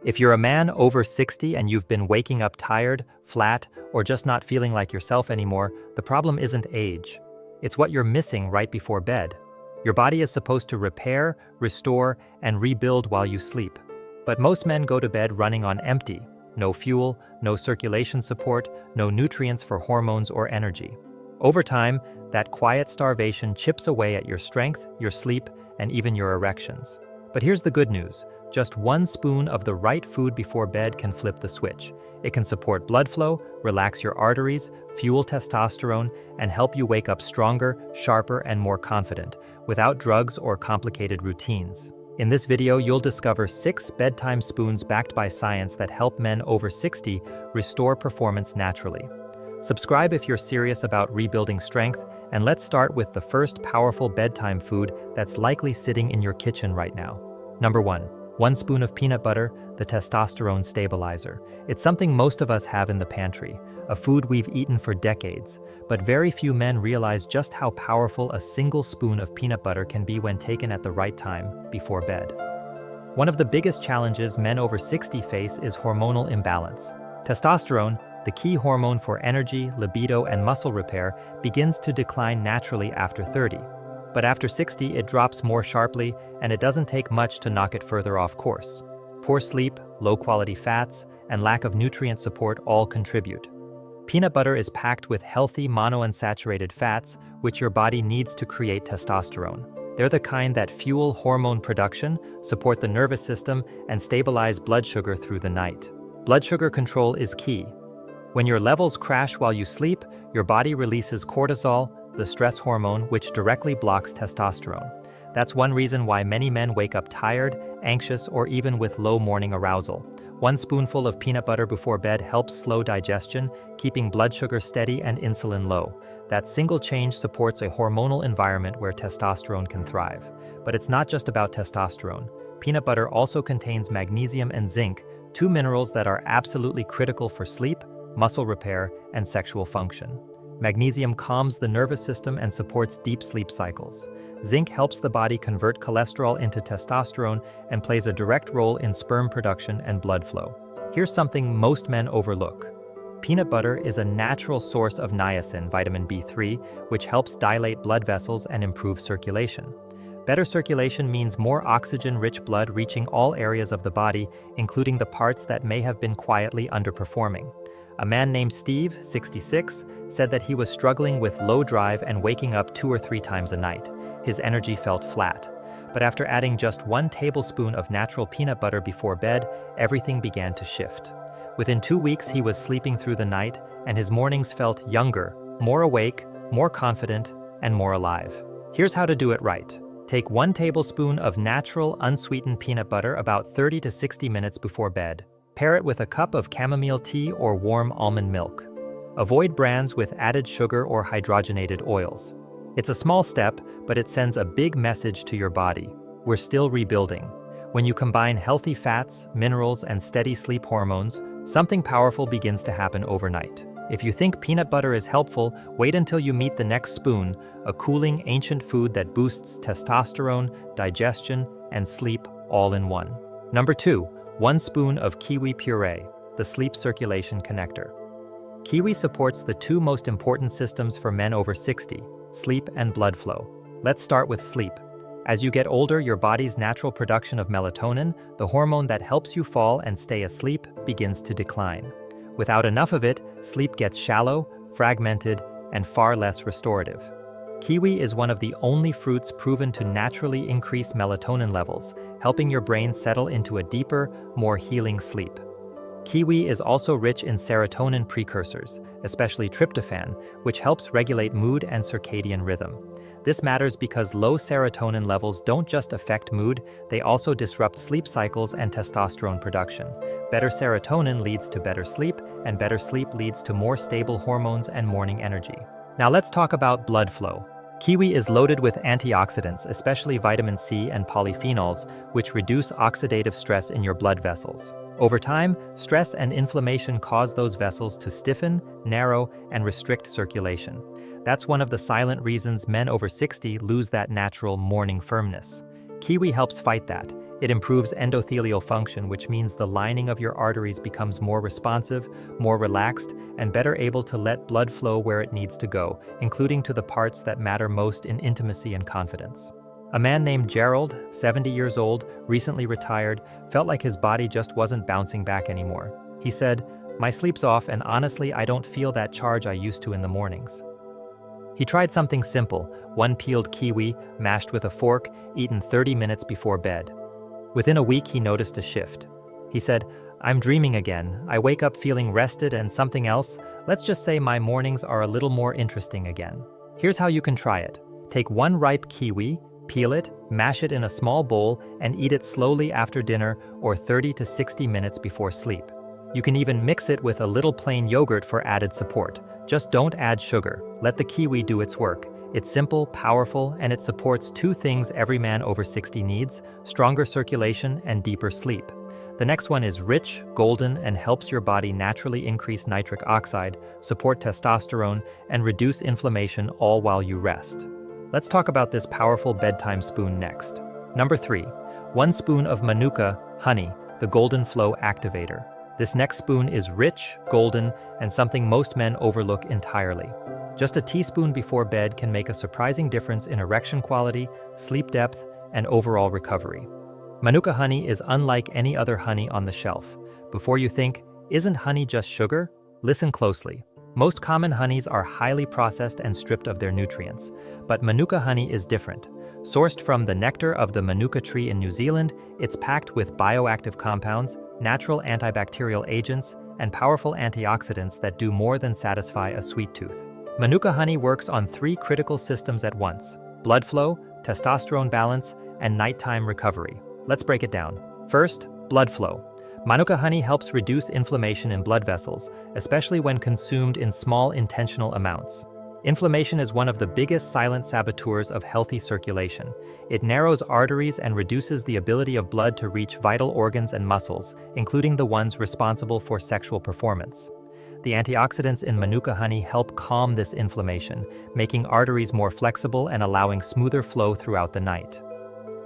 If you're a man over 60 and you've been waking up tired, flat, or just not feeling like yourself anymore, the problem isn't age. It's what you're missing right before bed. Your body is supposed to repair, restore, and rebuild while you sleep. But most men go to bed running on empty. No fuel, no circulation support, no nutrients for hormones or energy. Over time, that quiet starvation chips away at your strength, your sleep, and even your erections. But here's the good news. Just 1 spoon of the right food before bed can flip the switch. It can support blood flow, relax your arteries, fuel testosterone, and help you wake up stronger, sharper, and more confident, without drugs or complicated routines. In this video, you'll discover 6 bedtime spoons backed by science that help men over 60 restore performance naturally. Subscribe if you're serious about rebuilding strength, and let's start with the first powerful bedtime food that's likely sitting in your kitchen right now. Number 1 spoon of peanut butter, the testosterone stabilizer. It's something most of us have in the pantry, a food we've eaten for decades, but very few men realize just how powerful a single spoon of peanut butter can be when taken at the right time, before bed. One of the biggest challenges men over 60 face is hormonal imbalance. Testosterone, the key hormone for energy, libido, and muscle repair, begins to decline naturally after 30. But after 60, it drops more sharply, and it doesn't take much to knock it further off course. Poor sleep, low-quality fats, and lack of nutrient support all contribute. Peanut butter is packed with healthy monounsaturated fats, which your body needs to create testosterone. They're the kind that fuel hormone production, support the nervous system, and stabilize blood sugar through the night. Blood sugar control is key. When your levels crash while you sleep, your body releases cortisol, the stress hormone, which directly blocks testosterone. That's one reason why many men wake up tired, anxious, or even with low morning arousal. 1 spoonful of peanut butter before bed helps slow digestion, keeping blood sugar steady and insulin low. That single change supports a hormonal environment where testosterone can thrive. But it's not just about testosterone. Peanut butter also contains magnesium and zinc, 2 minerals that are absolutely critical for sleep, muscle repair, and sexual function. Magnesium calms the nervous system and supports deep sleep cycles. Zinc helps the body convert cholesterol into testosterone and plays a direct role in sperm production and blood flow. Here's something most men overlook. Peanut butter is a natural source of niacin, vitamin B3, which helps dilate blood vessels and improve circulation. Better circulation means more oxygen-rich blood reaching all areas of the body, including the parts that may have been quietly underperforming. A man named Steve, 66, said that he was struggling with low drive and waking up 2 or 3 times a night. His energy felt flat. But after adding just 1 tablespoon of natural peanut butter before bed, everything began to shift. Within 2 weeks, he was sleeping through the night, and his mornings felt younger, more awake, more confident, and more alive. Here's how to do it right. Take 1 tablespoon of natural, unsweetened peanut butter about 30 to 60 minutes before bed. Pair it with a cup of chamomile tea or warm almond milk. Avoid brands with added sugar or hydrogenated oils. It's a small step, but it sends a big message to your body. We're still rebuilding. When you combine healthy fats, minerals, and steady sleep hormones, something powerful begins to happen overnight. If you think peanut butter is helpful, wait until you meet the next spoon, a cooling, ancient food that boosts testosterone, digestion, and sleep all in one. Number 2, 1 spoon of Kiwi Puree, the sleep circulation connector. Kiwi supports the 2 most important systems for men over 60, sleep and blood flow. Let's start with sleep. As you get older, your body's natural production of melatonin, the hormone that helps you fall and stay asleep, begins to decline. Without enough of it, sleep gets shallow, fragmented, and far less restorative. Kiwi is one of the only fruits proven to naturally increase melatonin levels, helping your brain settle into a deeper, more healing sleep. Kiwi is also rich in serotonin precursors, especially tryptophan, which helps regulate mood and circadian rhythm. This matters because low serotonin levels don't just affect mood, they also disrupt sleep cycles and testosterone production. Better serotonin leads to better sleep, and better sleep leads to more stable hormones and morning energy. Now let's talk about blood flow. Kiwi is loaded with antioxidants, especially vitamin C and polyphenols, which reduce oxidative stress in your blood vessels. Over time, stress and inflammation cause those vessels to stiffen, narrow, and restrict circulation. That's one of the silent reasons men over 60 lose that natural morning firmness. Kiwi helps fight that. It improves endothelial function, which means the lining of your arteries becomes more responsive, more relaxed, and better able to let blood flow where it needs to go, including to the parts that matter most in intimacy and confidence. A man named Gerald, 70 years old, recently retired, felt like his body just wasn't bouncing back anymore. He said, "My sleep's off, and honestly, I don't feel that charge I used to in the mornings." He tried something simple, one peeled kiwi, mashed with a fork, eaten 30 minutes before bed. Within a week, he noticed a shift. He said, "I'm dreaming again. I wake up feeling rested and something else. Let's just say my mornings are a little more interesting again." Here's how you can try it. Take one ripe kiwi, peel it, mash it in a small bowl, and eat it slowly after dinner or 30 to 60 minutes before sleep. You can even mix it with a little plain yogurt for added support. Just don't add sugar. Let the kiwi do its work. It's simple, powerful, and it supports two things every man over 60 needs: stronger circulation and deeper sleep. The next one is rich, golden, and helps your body naturally increase nitric oxide, support testosterone, and reduce inflammation all while you rest. Let's talk about this powerful bedtime spoon next. Number 3, 1 spoon of Manuka honey, the Golden Flow Activator. This next spoon is rich, golden, and something most men overlook entirely. Just a teaspoon before bed can make a surprising difference in erection quality, sleep depth, and overall recovery. Manuka honey is unlike any other honey on the shelf. Before you think, "Isn't honey just sugar?" Listen closely. Most common honeys are highly processed and stripped of their nutrients, but Manuka honey is different. Sourced from the nectar of the Manuka tree in New Zealand, it's packed with bioactive compounds, natural antibacterial agents, and powerful antioxidants that do more than satisfy a sweet tooth. Manuka honey works on 3 critical systems at once: blood flow, testosterone balance, and nighttime recovery. Let's break it down. First, blood flow. Manuka honey helps reduce inflammation in blood vessels, especially when consumed in small intentional amounts. Inflammation is one of the biggest silent saboteurs of healthy circulation. It narrows arteries and reduces the ability of blood to reach vital organs and muscles, including the ones responsible for sexual performance. The antioxidants in Manuka honey help calm this inflammation, making arteries more flexible and allowing smoother flow throughout the night.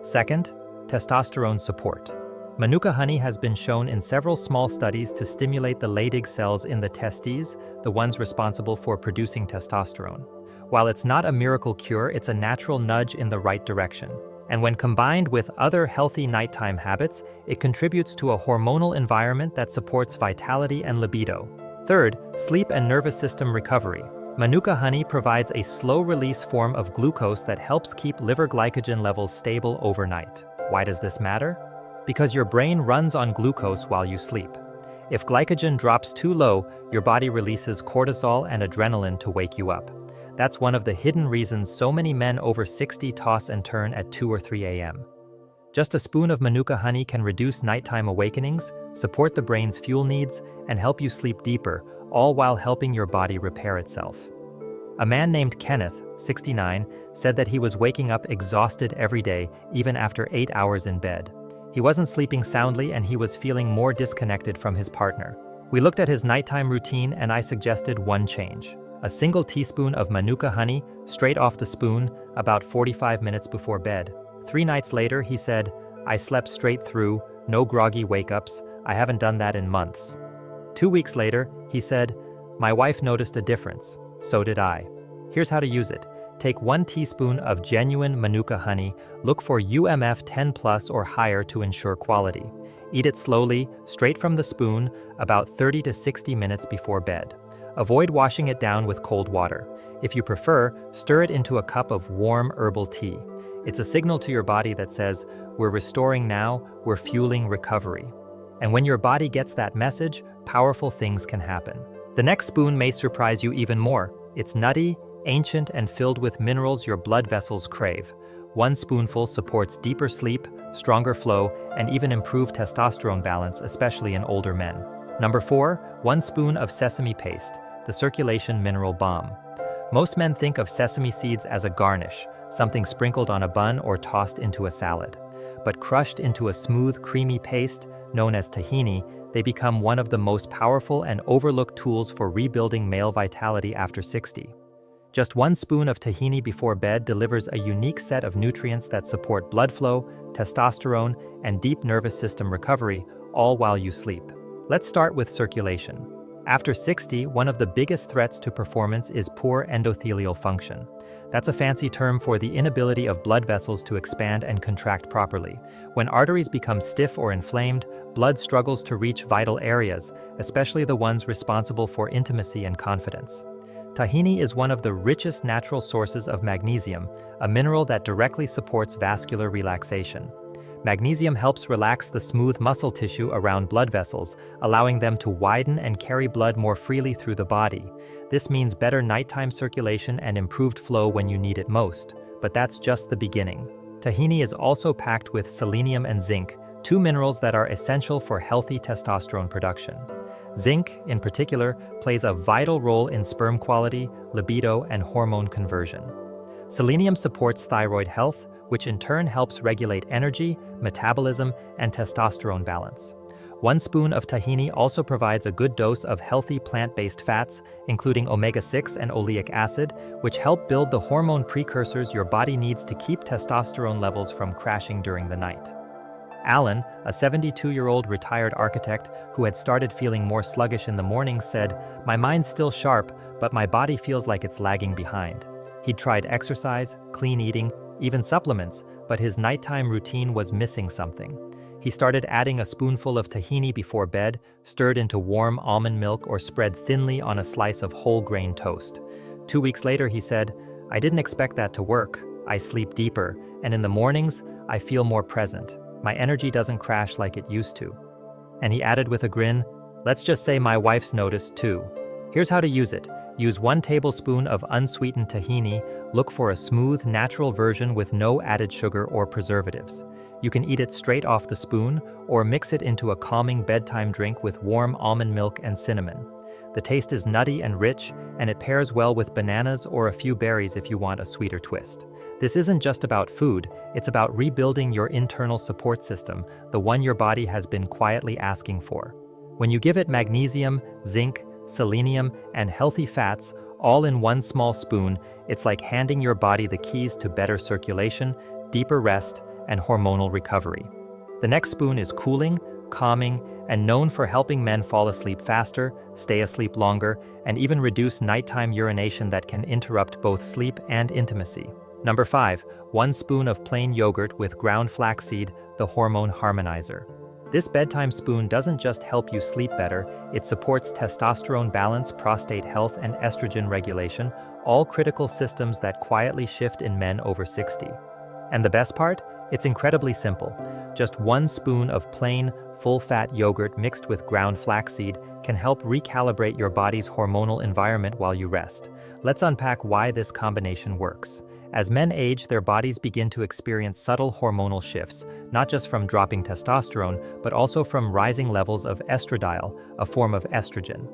Second, testosterone support. Manuka honey has been shown in several small studies to stimulate the Leydig cells in the testes, the ones responsible for producing testosterone. While it's not a miracle cure, it's a natural nudge in the right direction. And when combined with other healthy nighttime habits, it contributes to a hormonal environment that supports vitality and libido. Third, sleep and nervous system recovery. Manuka honey provides a slow-release form of glucose that helps keep liver glycogen levels stable overnight. Why does this matter? Because your brain runs on glucose while you sleep. If glycogen drops too low, your body releases cortisol and adrenaline to wake you up. That's one of the hidden reasons so many men over 60 toss and turn at 2 or 3 a.m. Just a spoon of Manuka honey can reduce nighttime awakenings, support the brain's fuel needs, and help you sleep deeper, all while helping your body repair itself. A man named Kenneth, 69, said that he was waking up exhausted every day, even after 8 hours in bed. He wasn't sleeping soundly and he was feeling more disconnected from his partner. We looked at his nighttime routine and I suggested one change. A single teaspoon of Manuka honey, straight off the spoon, about 45 minutes before bed. 3 nights later, he said, "I slept straight through, no groggy wake-ups. I haven't done that in months." 2 weeks later, he said, "My wife noticed a difference. So did I." Here's how to use it. Take 1 teaspoon of genuine Manuka honey, look for UMF 10+ or higher to ensure quality. Eat it slowly, straight from the spoon, about 30 to 60 minutes before bed. Avoid washing it down with cold water. If you prefer, stir it into a cup of warm herbal tea. It's a signal to your body that says, "We're restoring now, we're fueling recovery." And when your body gets that message, powerful things can happen. The next spoon may surprise you even more. It's nutty, ancient, and filled with minerals your blood vessels crave. 1 spoonful supports deeper sleep, stronger flow, and even improved testosterone balance, especially in older men. Number 4, 1 spoon of sesame paste, the circulation mineral balm. Most men think of sesame seeds as a garnish, something sprinkled on a bun or tossed into a salad. But crushed into a smooth, creamy paste, known as tahini, they become one of the most powerful and overlooked tools for rebuilding male vitality after 60. Just 1 spoon of tahini before bed delivers a unique set of nutrients that support blood flow, testosterone, and deep nervous system recovery, all while you sleep. Let's start with circulation. After 60, one of the biggest threats to performance is poor endothelial function. That's a fancy term for the inability of blood vessels to expand and contract properly. When arteries become stiff or inflamed, blood struggles to reach vital areas, especially the ones responsible for intimacy and confidence. Tahini is one of the richest natural sources of magnesium, a mineral that directly supports vascular relaxation. Magnesium helps relax the smooth muscle tissue around blood vessels, allowing them to widen and carry blood more freely through the body. This means better nighttime circulation and improved flow when you need it most. But that's just the beginning. Tahini is also packed with selenium and zinc, 2 minerals that are essential for healthy testosterone production. Zinc, in particular, plays a vital role in sperm quality, libido, and hormone conversion. Selenium supports thyroid health, which in turn helps regulate energy, metabolism, and testosterone balance. 1 spoon of tahini also provides a good dose of healthy plant-based fats, including omega-6 and oleic acid, which help build the hormone precursors your body needs to keep testosterone levels from crashing during the night. Alan, a 72-year-old retired architect who had started feeling more sluggish in the mornings, said, "My mind's still sharp, but my body feels like it's lagging behind." He'd tried exercise, clean eating, even supplements, but his nighttime routine was missing something. He started adding a spoonful of tahini before bed, stirred into warm almond milk or spread thinly on a slice of whole grain toast. 2 weeks later, he said, "I didn't expect that to work. I sleep deeper, and in the mornings, I feel more present. My energy doesn't crash like it used to." And he added with a grin, "Let's just say my wife's noticed too." Here's how to use it. Use 1 tablespoon of unsweetened tahini. Look for a smooth, natural version with no added sugar or preservatives. You can eat it straight off the spoon or mix it into a calming bedtime drink with warm almond milk and cinnamon. The taste is nutty and rich, and it pairs well with bananas or a few berries if you want a sweeter twist. This isn't just about food, it's about rebuilding your internal support system, the one your body has been quietly asking for. When you give it magnesium, zinc, selenium, and healthy fats, all in 1 small spoon, it's like handing your body the keys to better circulation, deeper rest, and hormonal recovery. The next spoon is cooling, calming, and known for helping men fall asleep faster, stay asleep longer, and even reduce nighttime urination that can interrupt both sleep and intimacy. Number 5, 1 spoon of plain yogurt with ground flaxseed, the Hormone Harmonizer. This bedtime spoon doesn't just help you sleep better, it supports testosterone balance, prostate health, and estrogen regulation, all critical systems that quietly shift in men over 60. And the best part? It's incredibly simple. Just 1 spoon of plain, full-fat yogurt mixed with ground flaxseed can help recalibrate your body's hormonal environment while you rest. Let's unpack why this combination works. As men age, their bodies begin to experience subtle hormonal shifts, not just from dropping testosterone, but also from rising levels of estradiol, a form of estrogen.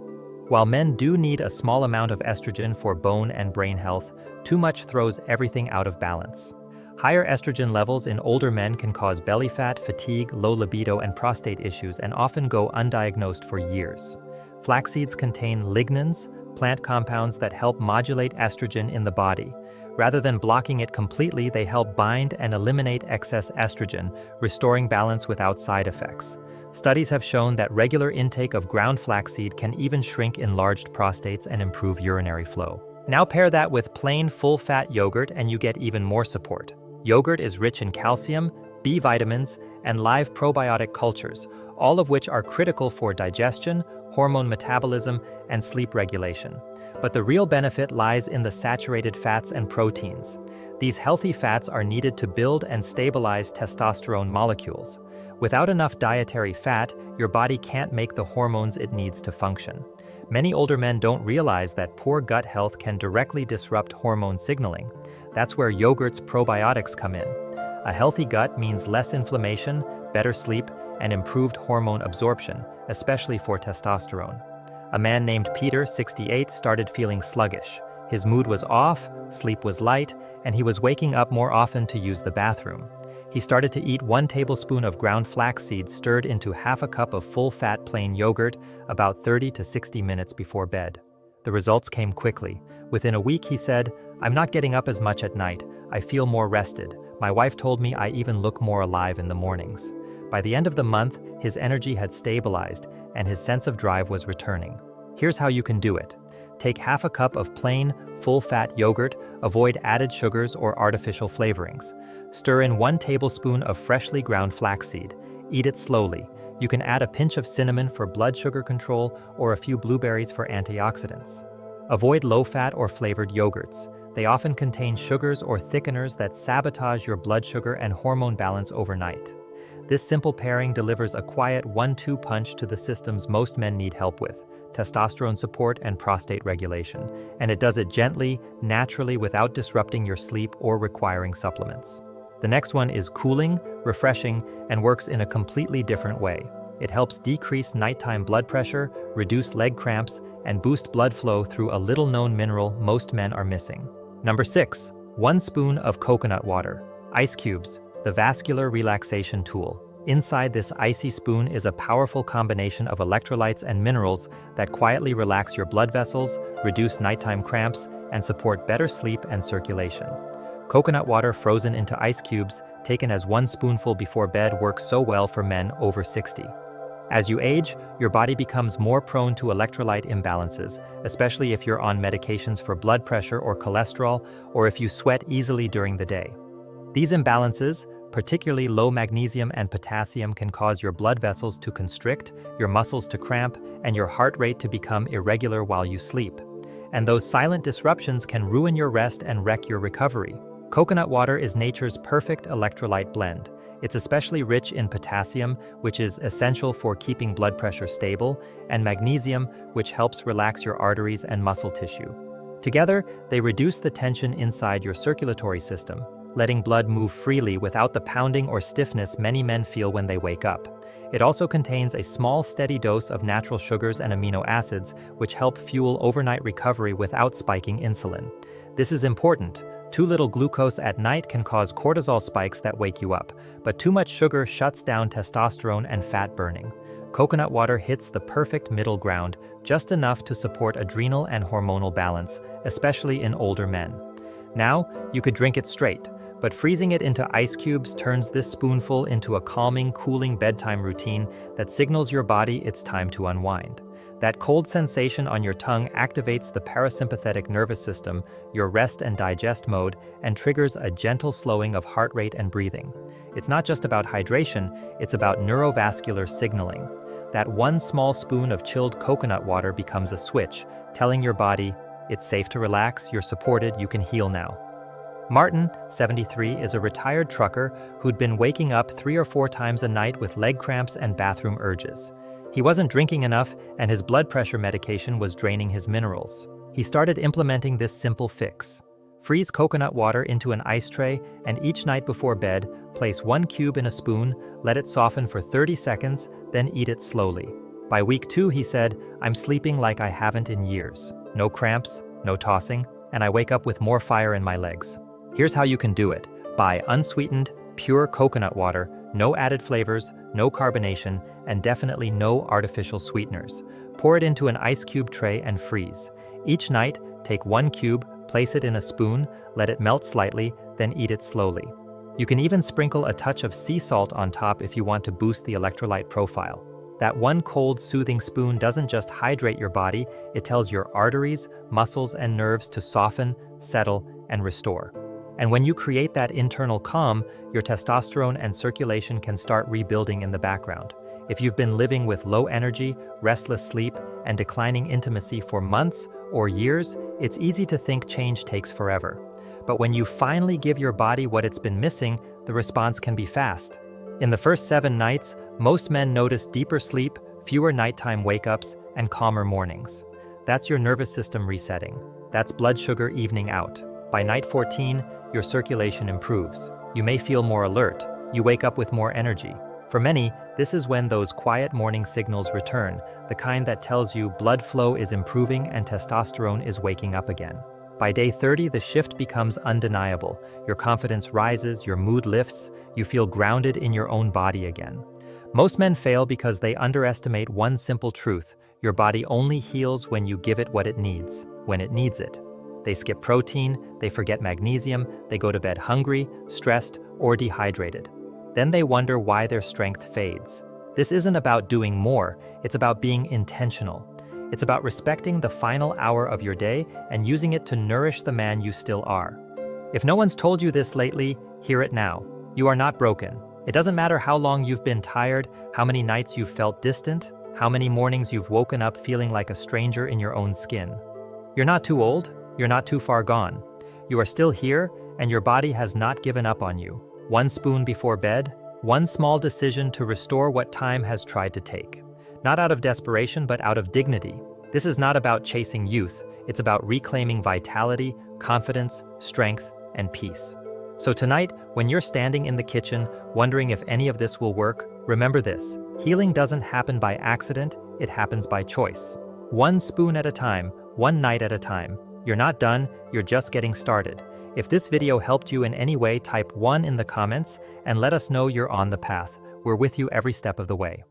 While men do need a small amount of estrogen for bone and brain health, too much throws everything out of balance. Higher estrogen levels in older men can cause belly fat, fatigue, low libido, and prostate issues, and often go undiagnosed for years. Flax seeds contain lignans, plant compounds that help modulate estrogen in the body. Rather than blocking it completely, they help bind and eliminate excess estrogen, restoring balance without side effects. Studies have shown that regular intake of ground flaxseed can even shrink enlarged prostates and improve urinary flow. Now pair that with plain full-fat yogurt and you get even more support. Yogurt is rich in calcium, B vitamins, and live probiotic cultures, all of which are critical for digestion, hormone metabolism, and sleep regulation. But the real benefit lies in the saturated fats and proteins. These healthy fats are needed to build and stabilize testosterone molecules. Without enough dietary fat, your body can't make the hormones it needs to function. Many older men don't realize that poor gut health can directly disrupt hormone signaling. That's where yogurt's probiotics come in. A healthy gut means less inflammation, better sleep, and improved hormone absorption, especially for testosterone. A man named Peter, 68, started feeling sluggish. His mood was off, sleep was light, and he was waking up more often to use the bathroom. He started to eat 1 tablespoon of ground flaxseed stirred into half a cup of full-fat plain yogurt about 30 to 60 minutes before bed. The results came quickly. Within a week, he said, "I'm not getting up as much at night. I feel more rested. My wife told me I even look more alive in the mornings." By the end of the month, his energy had stabilized and his sense of drive was returning. Here's how you can do it. Take half a cup of plain, full-fat yogurt, avoid added sugars or artificial flavorings. Stir in 1 tablespoon of freshly ground flaxseed. Eat it slowly. You can add a pinch of cinnamon for blood sugar control or a few blueberries for antioxidants. Avoid low-fat or flavored yogurts. They often contain sugars or thickeners that sabotage your blood sugar and hormone balance overnight. This simple pairing delivers a quiet 1-2 punch to the systems most men need help with: testosterone support and prostate regulation. And it does it gently, naturally, without disrupting your sleep or requiring supplements. The next one is cooling, refreshing, and works in a completely different way. It helps decrease nighttime blood pressure, reduce leg cramps, and boost blood flow through a little-known mineral most men are missing. Number 6. 1 spoon of coconut water. Ice cubes, the vascular relaxation tool. Inside this icy spoon is a powerful combination of electrolytes and minerals that quietly relax your blood vessels, reduce nighttime cramps, and support better sleep and circulation. Coconut water frozen into ice cubes, taken as 1 spoonful before bed, works so well for men over 60. As you age, your body becomes more prone to electrolyte imbalances, especially if you're on medications for blood pressure or cholesterol, or if you sweat easily during the day. These imbalances, particularly low magnesium and potassium, can cause your blood vessels to constrict, your muscles to cramp, and your heart rate to become irregular while you sleep. And those silent disruptions can ruin your rest and wreck your recovery. Coconut water is nature's perfect electrolyte blend. It's especially rich in potassium, which is essential for keeping blood pressure stable, and magnesium, which helps relax your arteries and muscle tissue. Together, they reduce the tension inside your circulatory system, letting blood move freely without the pounding or stiffness many men feel when they wake up. It also contains a small, steady dose of natural sugars and amino acids, which help fuel overnight recovery without spiking insulin. This is important. Too little glucose at night can cause cortisol spikes that wake you up, but too much sugar shuts down testosterone and fat burning. Coconut water hits the perfect middle ground, just enough to support adrenal and hormonal balance, especially in older men. Now, you could drink it straight, but freezing it into ice cubes turns this spoonful into a calming, cooling bedtime routine that signals your body it's time to unwind. That cold sensation on your tongue activates the parasympathetic nervous system, your rest and digest mode, and triggers a gentle slowing of heart rate and breathing. It's not just about hydration, it's about neurovascular signaling. That 1 small spoon of chilled coconut water becomes a switch, telling your body, it's safe to relax, you're supported, you can heal now. Martin, 73, is a retired trucker who'd been waking up 3 or 4 times a night with leg cramps and bathroom urges. He wasn't drinking enough, and his blood pressure medication was draining his minerals. He started implementing this simple fix. Freeze coconut water into an ice tray, and each night before bed, place 1 cube in a spoon, let it soften for 30 seconds, then eat it slowly. By week 2, he said, "I'm sleeping like I haven't in years. No cramps, no tossing, and I wake up with more fire in my legs." Here's how you can do it. Buy unsweetened, pure coconut water, no added flavors, no carbonation, and definitely no artificial sweeteners. Pour it into an ice cube tray and freeze. Each night, take 1 cube, place it in a spoon, let it melt slightly, then eat it slowly. You can even sprinkle a touch of sea salt on top if you want to boost the electrolyte profile. That 1 cold, soothing spoon doesn't just hydrate your body, it tells your arteries, muscles, and nerves to soften, settle, and restore. And when you create that internal calm, your testosterone and circulation can start rebuilding in the background. If you've been living with low energy, restless sleep, and declining intimacy for months or years, it's easy to think change takes forever. But when you finally give your body what it's been missing, the response can be fast. In the first 7 nights, most men notice deeper sleep, fewer nighttime wake-ups, and calmer mornings. That's your nervous system resetting. That's blood sugar evening out. By night 14, your circulation improves. You may feel more alert. You wake up with more energy. For many, this is when those quiet morning signals return, the kind that tells you blood flow is improving and testosterone is waking up again. By day 30, the shift becomes undeniable. Your confidence rises, your mood lifts, you feel grounded in your own body again. Most men fail because they underestimate one simple truth: your body only heals when you give it what it needs, when it needs it. They skip protein, they forget magnesium, they go to bed hungry, stressed, or dehydrated. Then they wonder why their strength fades. This isn't about doing more, it's about being intentional. It's about respecting the final hour of your day and using it to nourish the man you still are. If no one's told you this lately, hear it now. You are not broken. It doesn't matter how long you've been tired, how many nights you've felt distant, how many mornings you've woken up feeling like a stranger in your own skin. You're not too old, you're not too far gone. You are still here, and your body has not given up on you. One spoon before bed, one small decision to restore what time has tried to take. Not out of desperation, but out of dignity. This is not about chasing youth, it's about reclaiming vitality, confidence, strength, and peace. So tonight, when you're standing in the kitchen, wondering if any of this will work, remember this: healing doesn't happen by accident, it happens by choice. One spoon at a time, one night at a time. You're not done, you're just getting started. If this video helped you in any way, type 1 in the comments and let us know you're on the path. We're with you every step of the way.